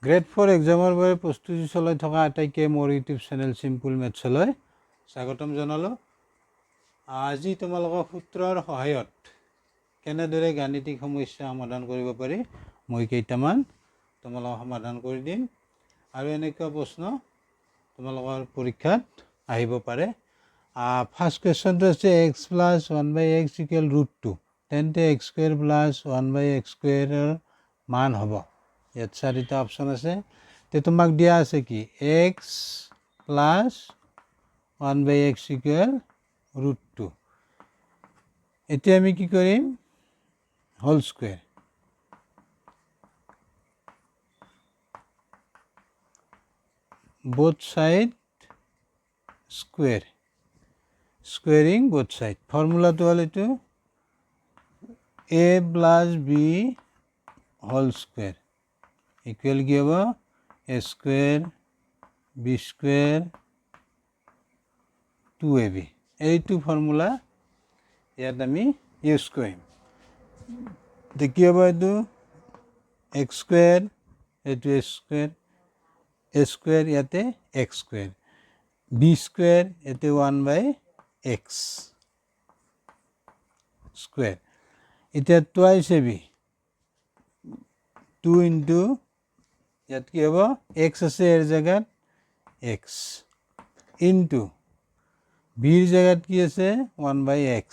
Grade 4 এক্সামৰ বাবে প্ৰস্তুতি চলাই থকা আটাইকে মোৰ ইউটিউব চেনেল চিম্পুল মেথছলৈ স্বাগতম জনালোঁ। আজি তোমালোকক সূত্ৰৰ সহায়ত কেনেদৰে গাণিতিক সমস্যা সমাধান কৰিব পাৰি মই কেইটামান তোমালোকক সমাধান কৰি দিম আৰু এনেকুৱা প্ৰশ্ন তোমালোকৰ পৰীক্ষাত আহিব পাৰে। ফাৰ্ষ্ট কুৱেশ্যনটো আছে x প্লাছ 1/x ইকুৱেল √2, তেন্তে x² প্লাছ 1/x² মান হ'ব। ইয়াত চাৰিটা অপশ্যন আছে। তে তোমাক দিয়া আছে কি x প্লাছ 1/x ইকুৱেল √2। এতিয়া আমি কি কৰিম, whole square, both side square, squaring both side। ফৰ্মুলাটো হ'ল এইটো a plus b whole square equal কি হ'ব a square b square 2ab। এইটো ফৰ্মুলা ইয়াত আমি ইউজ কৰিম। কি হ'ব এইটো x স্কুৱেৰ, এইটো a স্কুৱেৰ ইয়াতে x স্কুৱেৰ, b স্কুৱেৰ ইয়াতে 1/x স্কুৱেৰ। এতিয়া টুৱাইচ ab, 2 ইনটু ইয়াত কি হ'ব x আছে এৰ জেগাত x ইনটু বিৰ জেগাত কি আছে 1/x।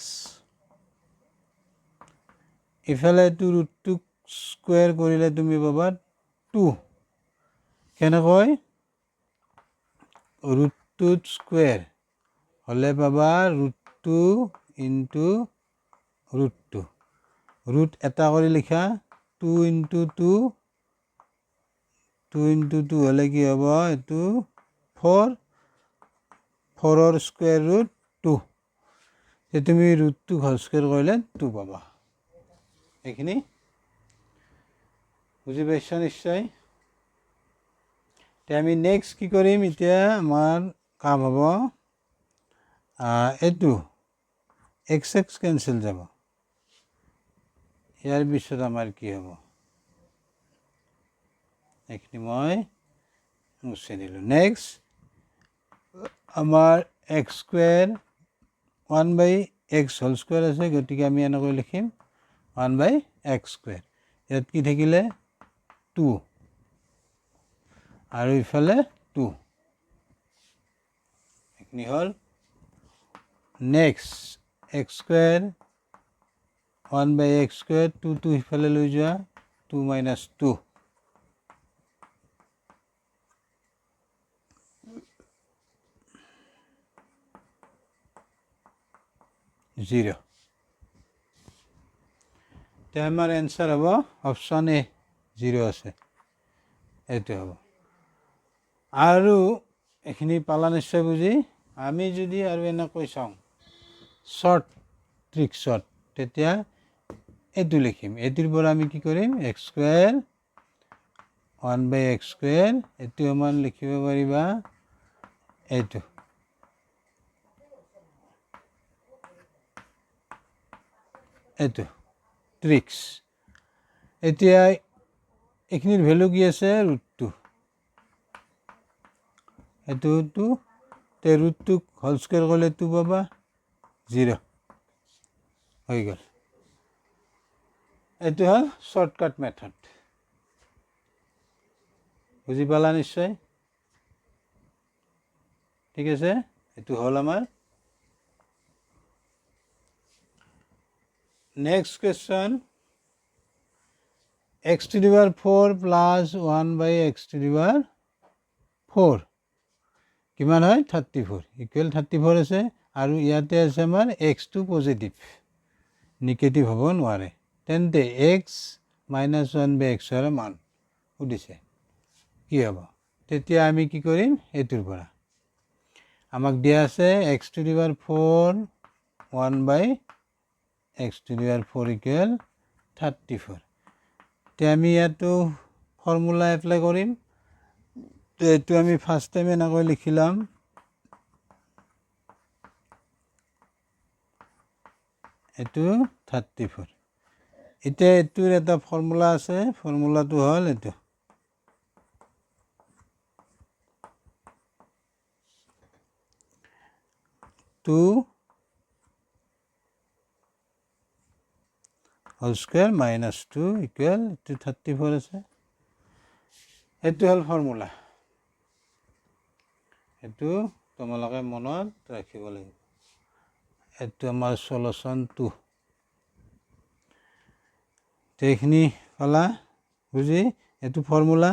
ইফালে এইটো ৰুটটো স্কুৱেৰ কৰিলে তুমি পাবা 2। কেনেকৈ, ৰুটটোত স্কুৱেৰ হ'লে পাবা √2 ইনটু √2। ৰুট এটা কৰি লিখা 2 ইনটু 2, 2 ইনটু 2 হ'লে কি হ'ব এইটো 4, 4ৰ স্কুৱেৰ ৰুট 2। তুমি ৰুটটো হোল স্কুৱেৰ কৰিলে 2 পাবা। এইখিনি বুজি পাইছ নিশ্চয়। এতিয়া আমি নেক্সট কি কৰিম, এতিয়া আমাৰ কাম হ'ব এইটো x কেঞ্চেল যাব। ইয়াৰ পিছত আমাৰ কি হ'ব, এইখিনি মই মুছি দিলোঁ। নেক্সট আমাৰ x square 1/x whole square আছে, গতিকে আমি এনেকৈ লিখিম 1/x স্কুৱেৰ। ইয়াত কি থাকিলে 2 আৰু ইফালে 2। এইখিনি হ'ল। Next x square 1/x square, 2 সিফালে লৈ যোৱা 2 - 2, জিৰ'। এতিয়া আমাৰ এনচাৰ হ'ব অপশ্যন এ, 0 আছে, এইটো হ'ব। আৰু এইখিনি পালা নিশ্চয় বুজি। আমি যদি আৰু এনেকৈ চাওঁ শ্বৰ্ট ট্ৰিক্সত, তেতিয়া এইটো লিখিম। এইটোৰ পৰা আমি কি কৰিম, x স্কুৱেৰ 1/x স্কুৱেৰ, এইটো সমান লিখিব পাৰিবা এইটো, এইটো ট্ৰিক্স। এতিয়া এইখিনিৰ ভেলু কি আছে √2, এইটো 2, তে √2 হোল স্কুৱেৰ কৰিলে 2 পাবা, 0 হৈ গ'ল। এইটো হ'ল শ্বৰ্টকাট মেথড। বুজি পালা নিশ্চয়, ঠিক আছে। এইটো হ'ল আমাৰ next question, x⁴ plus 1/x⁴ কিমান হয় 34 ইকুৱেল 34 আছে। আৰু ইয়াতে আছে আমাৰ x টো পজিটিভ, নিগেটিভ হ'ব নোৱাৰে। তেন্তে x - 1/x মান সুধিছে কি হ'ব। তেতিয়া আমি কি কৰিম, এইটোৰ পৰা আমাক দিয়া আছে x⁴ 1/x⁴ ইকুৱেল 34। এতিয়া আমি ইয়াতো ফৰ্মুলা এপ্লাই কৰিম। এইটো আমি ফাৰ্ষ্ট টাইম এনেকৈ লিখিলাম, এইটো 34। এতিয়া এইটোৰ এটা ফৰ্মুলা আছে, ফৰ্মুলাটো হ'ল এইটো 2 হোল স্কোয়াৰ মাইনাস 2 ইকুৱেল এইটো 34 আছে এইটো হ'ল ফৰ্মুলা এইটো তোমালোকে মনত ৰাখিব লাগিব এইটো আমাৰ সলিউশন 2 এইখিনি পালা বুজি এইটো ফৰ্মুলা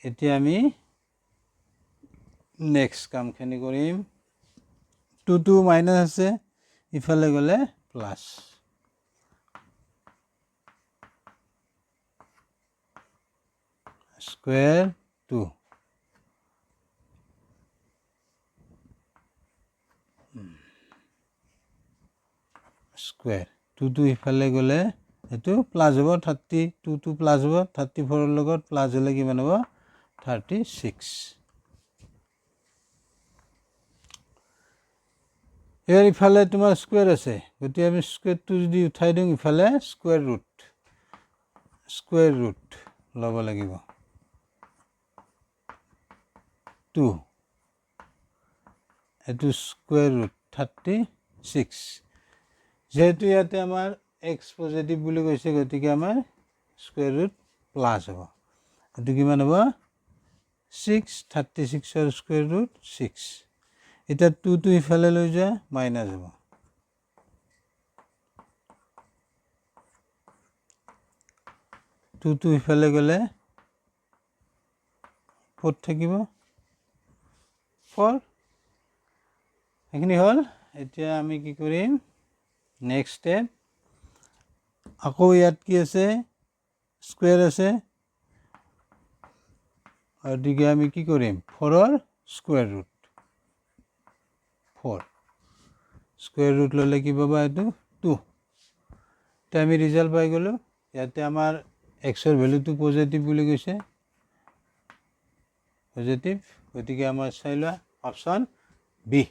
এতিয়া আমি নেক্সট কামখিনি কৰিম 2 মাইনাস আছে ইফালে গ'লে প্লাস স্কয়ার 2 স্কয়ার 2 ইফালে গ'লে এটো প্লাস হ'ব 32 প্লাস হ'ব 34 ৰ লগত প্লাস হ'লে কিমান হ'ব 36 এর ইফালে তোমার স্কয়ার আছে গতি আমি স্কয়ার 2 যদি উঠাই দিম ইফালে স্কয়ার রুট লব লাগিব 2 এটো স্কয়ার রুট 36 যেহেতু ইয়াতে আমার x পজিটিভ বুলি কৈছে গতিকে আমাৰ স্কয়াৰ ৰুট প্লাস হ'ব এটো কিমান হ'ব 6 36 ৰ স্কয়ার রুট 6 এটা 2 ইফালে লৈ যা মাইনাস হ'ব 2 ইফালে গ'লে 4 থাকিব 4 এখিনি হল এতিয়া আমি কি কৰিম নেক্সট স্টেপ আকৌ ইয়াত কি আছে স্কয়াৰ আছে আৰ দিকে আমি কি কৰিম 4 ৰ স্কয়াৰ ৰুট 4 স্কয়াৰ ৰুট ললে কি পাবা এটো 2 তে আমি ৰিজাল্ট পাই গলো ইয়াতে আমাৰ x ৰ ভ্যালুটো পজিটিভ বুলি কৈছে পজিটিভ গতিকে আমাৰ চাইলা অপচন বি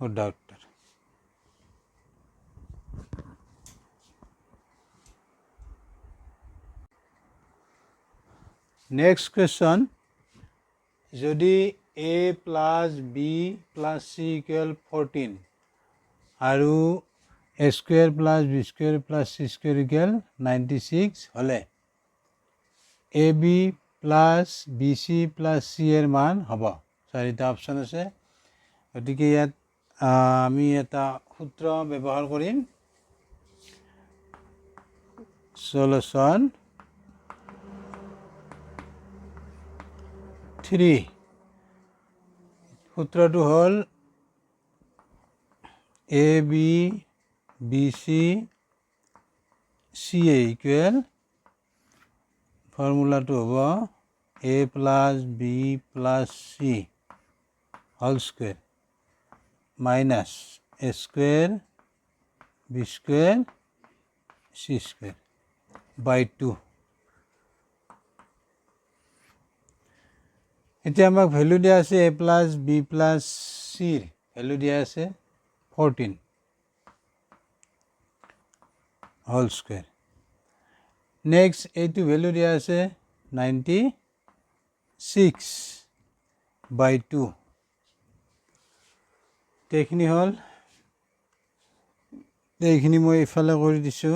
গুড আউটৰ নেক্সট কোয়েশ্চন যদি a plus b plus c equal 14 আৰু a square plus b square plus c square equal 96 হলে ab plus bc plus c এর মান হ'ব চাৰিটা অপচন আছে গতিকে ইয়াত আমি এটা সূত্ৰ ব্যৱহাৰ কৰিম সলিউশন 3 সূত্রটো হল ab bc ca equal ফর্মুলাটো হ'ব a plus b plus c whole square minus a square b square c square by 2 এতিয়া আমাক ভ্যালু দিয়া আছে a plus b plus c ৰ ভ্যালু দিয়া আছে 14 whole square next এইটো ভ্যালু দিয়া আছে 96 by 2 তেখিনি হল এইখিনি মই ইফালে কৰি দিছো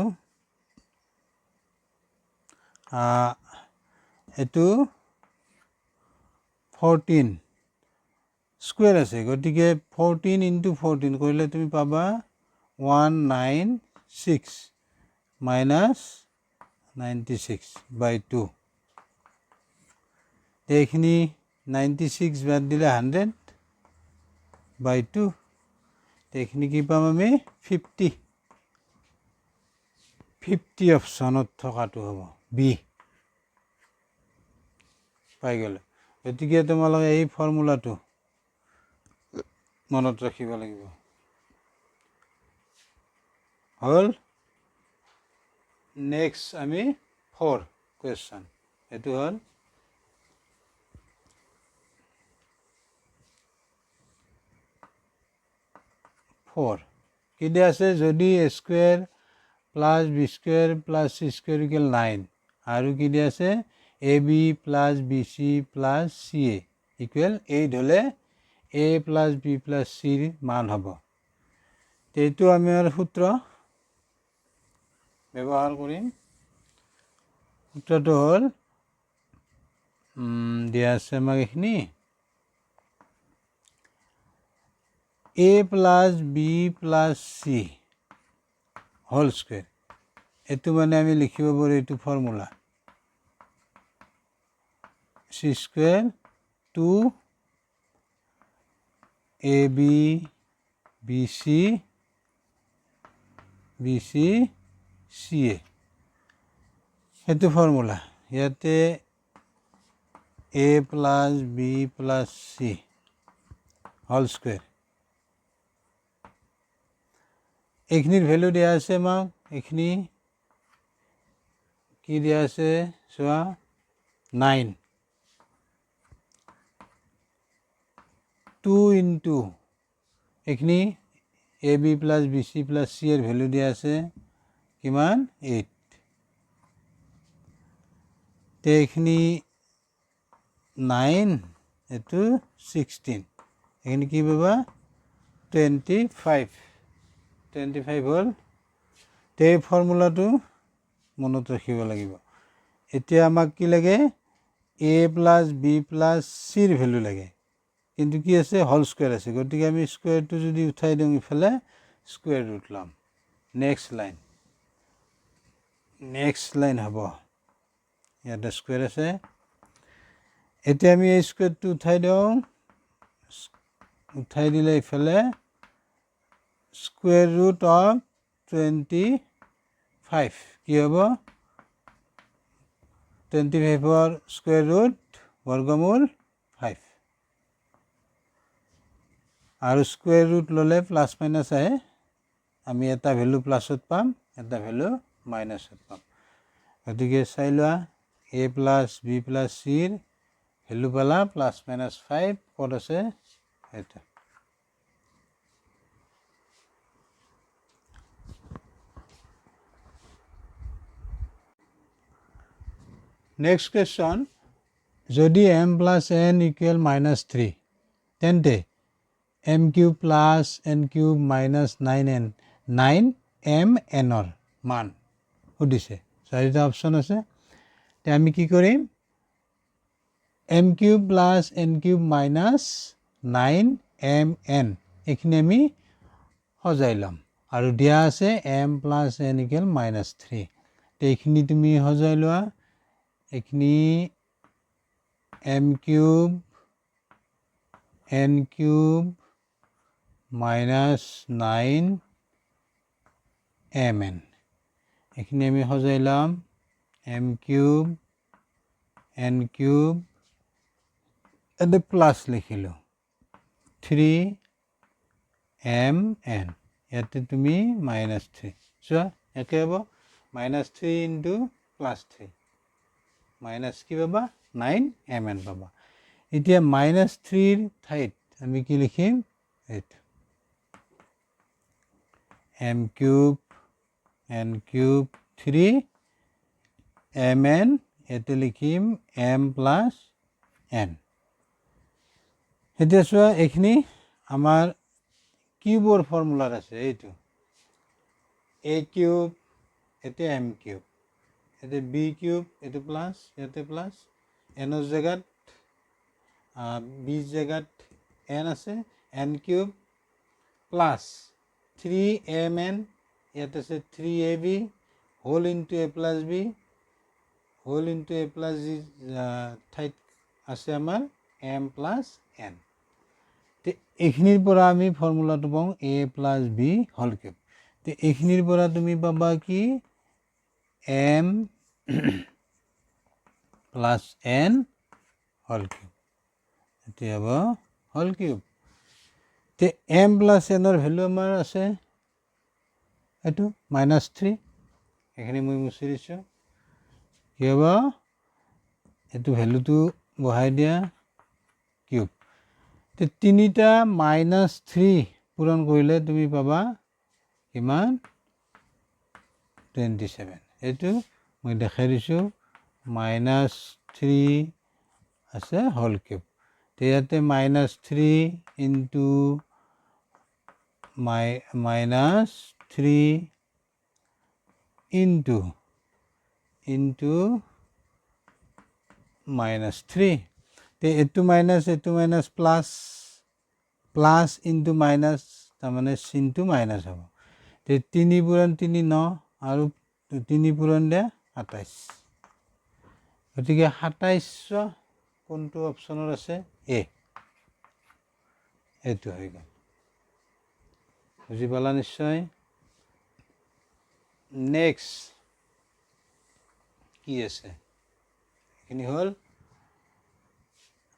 এটো 14 স্কয়াৰ আছে গতিকে 14 into 14 কৰিলে তুমি পাবা 196 minus 96 by 2 এইখিনি 96 বাদ দিলে 100 by 2 এইখিনি কি পাম আমি 50 অপশনত থকাটো হ'ব বি পাই গ'লে গতিকে তোমালোকে এই ফৰ্মুলাটো মনত ৰাখিব লাগিব হল নেক্সট আমি 4 কোয়েশ্চন এটো হল কি দিয়া আছে যদি a square plus b square plus c square equal 9 আৰু কি দিয়া আছে ab plus bc plus ca equal 8 হলে a প্লাছ b প্লাছ চিৰ মান হ'ব। এইটো আমাৰ সূত্ৰ ব্যৱহাৰ কৰিম। সূত্ৰটো হ'ল দিয়া আছে আমাক এইখিনি a plus b plus c whole square. এইটো মানে আমি লিখিব পাৰোঁ এইটো formula c square 2ab bc ca সেইটো ফৰ্মুলা। ইয়াতে a plus b plus c whole square এইখিনিৰ ভেলু দিয়া আছে আমাক। এইখিনি কি দিয়া আছে চোৱা 9 2 ইনটু এইখিনি A B plus B C plus C এৰ ভেলু দিয়া আছে কিমান 8। তে এইখিনি 9 এইটো 16 এইখিনি কি পাবা 25 হ'ল। তে এই ফৰ্মুলাটো মনত ৰাখিব লাগিব। এতিয়া আমাক কি লাগে a প্লাছ বি প্লাছ চিৰ ভেলু লাগে, কিন্তু কি আছে হোল স্কুৱেৰ আছে। গতিকে আমি স্কুৱেৰটো যদি উঠাই দিওঁ ইফালে স্কুৱেৰ ৰুট ল'ম। নেক্সট লাইন হ'ব ইয়াতে স্কুৱেৰ আছে। এতিয়া আমি এই স্কুৱেৰটো উঠাই দিওঁ। উঠাই দিলে ইফালে স্কুৱেৰ ৰুট অফ 25 কি হ'ব 25ৰ স্কুৱেৰ ৰুট বৰ্গমূল 5 আৰু স্কুৱেৰ ৰুট ল'লে প্লাছ মাইনাছ আহে। আমি এটা ভেলু প্লাছত পাম, এটা ভেলু মাইনাছত পাম। গতিকে চাই লোৱা a প্লাছ বি প্লাছ চিৰ ভেলু পালা প্লাছ মাইনাছ 5 ক'ত আছে সেইটো। নেক্সট কুৱেশ্যন, যদি m প্লাছ n ইকুৱেল -3 তেন্তে m cube plus n cube minus 9m মান সুধিছে। চাৰিটা অপশ্যন আছে। তে আমি কি কৰিম m cube plus n cube minus 9mn এইখিনি আমি সজাই ল'ম। আৰু দিয়া আছে m প্লাছ n ইকুৱেল -3। তে এইখিনি তুমি সজাই লোৱা। এইখিনি m cube n cube minus 9mn এইখিনি আমি সজাই ল'ম। m কিউব n কিউব এতে প্লাছ লিখিলোঁ 3mn ইয়াতে তুমি -3 চোৱা একে হ'ব -3 ইনটু +3 মাইনাছ কি পাবা 9mn পাবা। এতিয়া -3ৰ ঠাইত আমি কি লিখিম এইটো m cube n cube 3mn ইয়াতে লিখিম m প্লাছ n। এতিয়া চোৱা এইখিনি আমাৰ কিউবৰ ফৰ্মুলাত আছে। এইটো a কিউব এতিয়া m কিউব ইয়াতে b কিউব এইটো প্লাছ ইয়াতে প্লাছ এনৰ জেগাত বিৰ জেগাত n আছে n কিউব প্লাছ 3mn ইয়াত আছে 3ab whole into a plus b whole into a plus জি ঠাইত আছে আমাৰ m প্লাছ n। তে এইখিনিৰ পৰা আমি ফৰ্মুলাটো পাওঁ a plus b whole cube. তে এইখিনিৰ পৰা তুমি পাবা কি m plus n whole cube. এতিয়া হ'ব হোল কিউব। তে m প্লাছ nৰ ভেলু আমাৰ আছে এইটো -3 এইখিনি মই মুছি দিছোঁ। কি হ'ব এইটো ভেলুটো বহাই দিয়া কিউব। তে তিনিটা -3 পূৰণ কৰিলে তুমি পাবা কিমান 27। এইটো মই দেখাই দিছোঁ -3 আছে হোল কিউব। তে ইয়াতে -3 ইনটু -3 ইনটু -3 তে এইটো মাইনাছ প্লাছ ইনটু মাইনাছ তাৰমানে চিনটো মাইনাছ হ'ব তে 3 পূৰণ 3 9 আৰু 3 পূৰণ 27 গতিকে 27 কোনটো অপশ্যনৰ আছে এ এইটো হৈ গ'ল বুজি পালা নিশ্চয় নেক্সট কি আছে এইখিনি হ'ল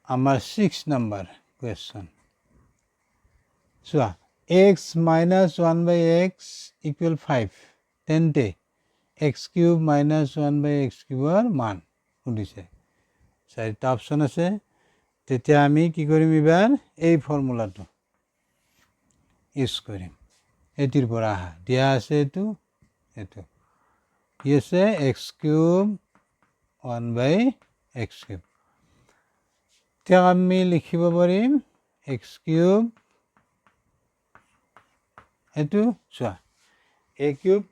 আমাৰ 6 নম্বৰ কুৱেশ্যন চোৱা x minus 1 by x equal 5 তেন্তে x cube minus 1 by x cube মান সুধিছে চাৰিটা অপশ্যন আছে তেতিয়া আমি কি কৰিম এবাৰ এই ফৰ্মুলাটো ইউজ কৰিম এটিৰ পৰা আহা দিয়া আছে এইটো কি আছে x cube 1 by x cube এতিয়া আমি লিখিব পাৰিম x cube এইটো চোৱা a cube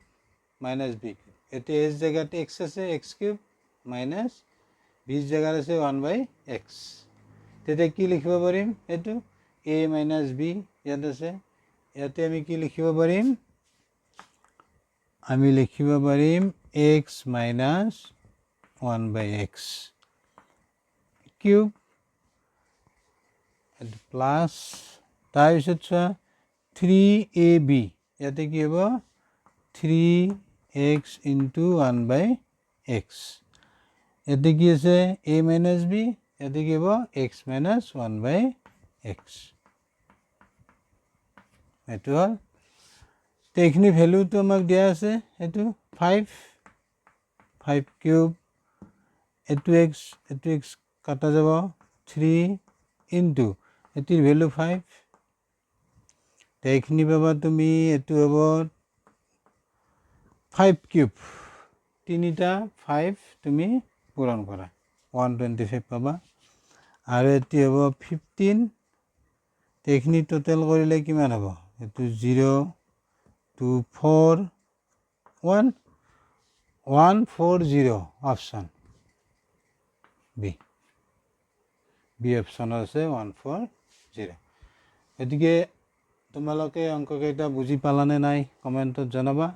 minus b cube এতিয়া s জায়গাত x আছে x cube minus b জায়গাত আছে 1 by x তেতিয়া কি লিখিব পাৰিম এইটো a minus b ইয়াত আছে ইয়াতে আমি কি লিখিব পাৰিম আমি লিখিব পাৰিম x minus 1 by x cube plus তাৰপিছত চোৱা 3ab ইয়াতে কি হ'ব 3x into 1 by x ইয়াতে কি আছে a minus b ইয়াতে কি হ'ব x minus 1 by x এইটো হ'ল এইখিনি ভেলুটো আমাক দিয়া আছে এইটো 5 কিউব এইটো x কাটা যাব 3 ইনটু এটিৰ ভেলু 5 এইখিনি পাবা তুমি এইটো হ'ব 5 কিউব তিনিটা 5 তুমি পূৰণ কৰা 125 পাবা আৰু এটি হ'ব 15 এইখিনি টোটেল কৰিলে কিমান হ'ব এইটো 0 2 4 1 140 অপশ্যন বি অপশ্যনত আছে 140 গতিকে তোমালোকে অংককেইটা বুজি পালানে নাই কমেণ্টত জনাবা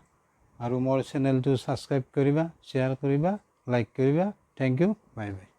আৰু মোৰ চেনেলটো ছাবস্ক্ৰাইব কৰিবা শ্বেয়াৰ কৰিবা লাইক কৰিবা থেংক ইউ বাই বাই